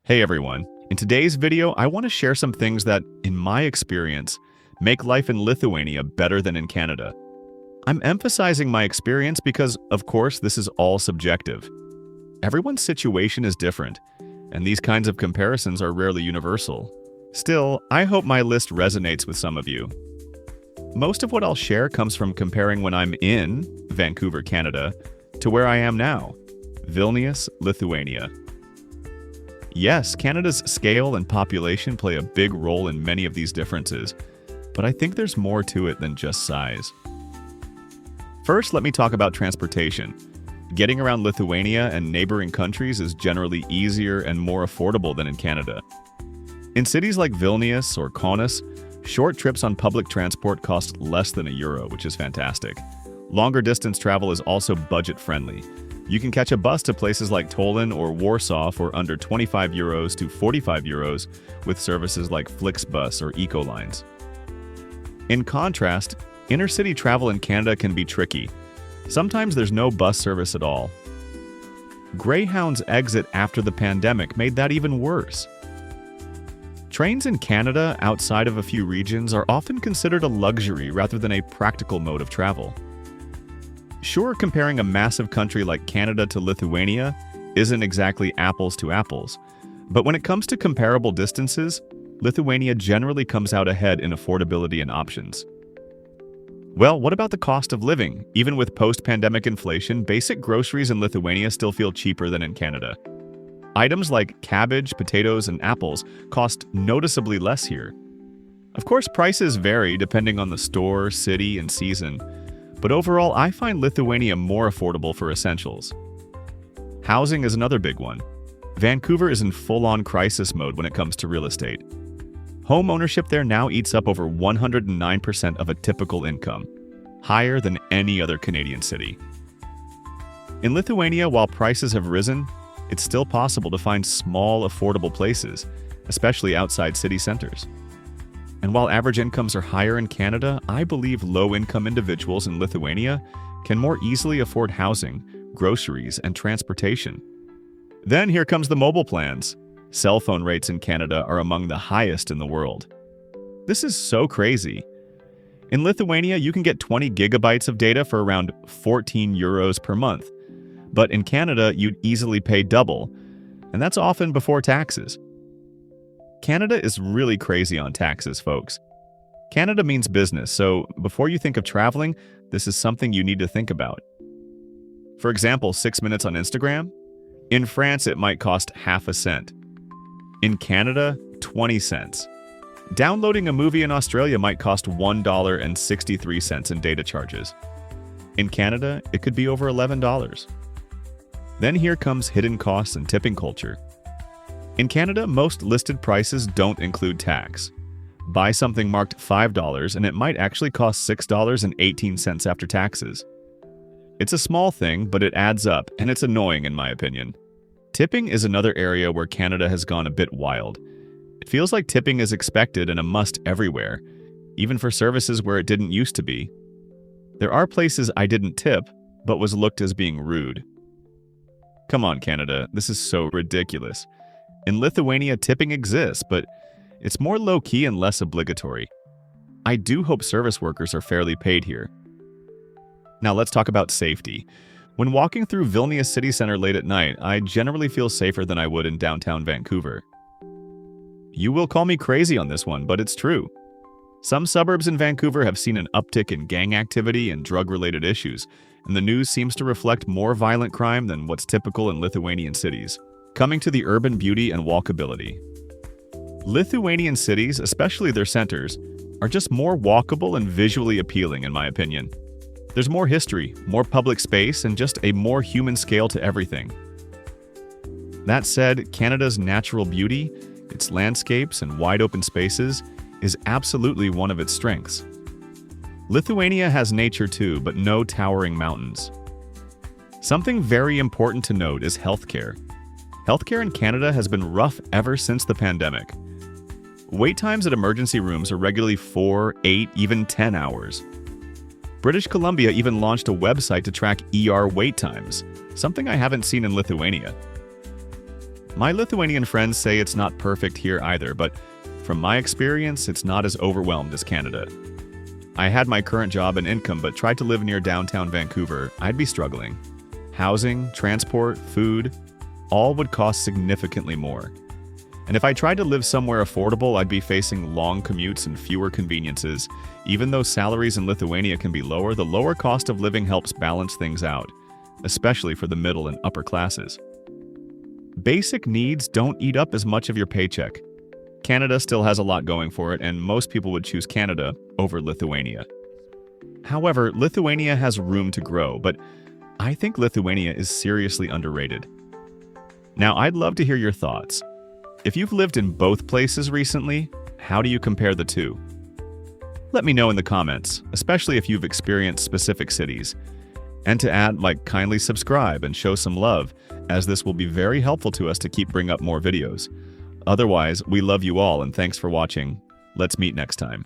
Hey everyone, in today's video I want to share some things that, in my experience, make life in Lithuania better than in Canada. I'm emphasizing my experience because, of course, this is all subjective. Everyone's situation is different, and these kinds of comparisons are rarely universal. Still, I hope my list resonates with some of you. Most of what I'll share comes from comparing when I'm in Vancouver, Canada, to where I am now, Vilnius, Lithuania. Yes, Canada's scale and population play a big role in many of these differences, but I think there's more to it than just size. First, let me talk about transportation. Getting around Lithuania and neighboring countries is generally easier and more affordable than in Canada. In cities like Vilnius or Kaunas, short trips on public transport cost less than €1, which is fantastic. Longer distance travel is also budget-friendly. You can catch a bus to places like Tallinn or Warsaw for under €25 to €45 with services like Flixbus or Ecolines. In contrast, inner-city travel in Canada can be tricky. Sometimes there's no bus service at all. Greyhound's exit after the pandemic made that even worse. Trains in Canada, outside of a few regions, are often considered a luxury rather than a practical mode of travel. Sure, comparing a massive country like Canada to Lithuania isn't exactly apples to apples, but when it comes to comparable distances, Lithuania generally comes out ahead in affordability and options. Well, what about the cost of living? Even with post-pandemic inflation, basic groceries in Lithuania still feel cheaper than in Canada. Items like cabbage, potatoes, and apples cost noticeably less here. Of course, prices vary depending on the store, city, and season, but overall, I find Lithuania more affordable for essentials. Housing is another big one. Vancouver is in full-on crisis mode when it comes to real estate. Home ownership there now eats up over 109% of a typical income, higher than any other Canadian city. In Lithuania, while prices have risen, it's still possible to find small, affordable places, especially outside city centers. And while average incomes are higher in Canada, I believe low-income individuals in Lithuania can more easily afford housing, groceries, and transportation. Then here comes the mobile plans. Cell phone rates in Canada are among the highest in the world. This is so crazy. In Lithuania, you can get 20 gigabytes of data for around €14 per month. But in Canada, you'd easily pay double, and that's often before taxes. Canada is really crazy on taxes, folks. Canada means business, so before you think of traveling, this is something you need to think about. For example, 6 minutes on Instagram? In France, it might cost half a cent. In Canada, 20 cents. Downloading a movie in Australia might cost $1.63 in data charges. In Canada, it could be over $11. Then here comes hidden costs and tipping culture. In Canada, most listed prices don't include tax. Buy something marked $5 and it might actually cost $6.18 after taxes. It's a small thing, but it adds up, and it's annoying in my opinion. Tipping is another area where Canada has gone a bit wild. It feels like tipping is expected and a must everywhere, even for services where it didn't used to be. There are places I didn't tip, but was looked as being rude. Come on, Canada, this is so ridiculous. In Lithuania, tipping exists, but it's more low-key and less obligatory. I do hope service workers are fairly paid here. Now let's talk about safety. When walking through Vilnius city center late at night, I generally feel safer than I would in downtown Vancouver. You will call me crazy on this one, but it's true. Some suburbs in Vancouver have seen an uptick in gang activity and drug-related issues, and the news seems to reflect more violent crime than what's typical in Lithuanian cities. Coming to the urban beauty and walkability. Lithuanian cities, especially their centers, are just more walkable and visually appealing in my opinion. There's more history, more public space, and just a more human scale to everything. That said, Canada's natural beauty, its landscapes and wide open spaces, is absolutely one of its strengths. Lithuania has nature too, but no towering mountains. Something very important to note is healthcare. Healthcare in Canada has been rough ever since the pandemic. Wait times at emergency rooms are regularly 4, 8, even 10 hours. British Columbia even launched a website to track ER wait times, something I haven't seen in Lithuania. My Lithuanian friends say it's not perfect here either, but from my experience, it's not as overwhelmed as Canada. I had my current job and income, but tried to live near downtown Vancouver, I'd be struggling. Housing, transport, food, all would cost significantly more. And if I tried to live somewhere affordable, I'd be facing long commutes and fewer conveniences. Even though salaries in Lithuania can be lower, the lower cost of living helps balance things out, especially for the middle and upper classes. Basic needs don't eat up as much of your paycheck. Canada still has a lot going for it, and most people would choose Canada over Lithuania. However, Lithuania has room to grow, but I think Lithuania is seriously underrated. Now, I'd love to hear your thoughts. If you've lived in both places recently, how do you compare the two? Let me know in the comments, especially if you've experienced specific cities. And to add, kindly subscribe and show some love, as this will be very helpful to us to keep bringing up more videos. Otherwise, we love you all and thanks for watching. Let's meet next time.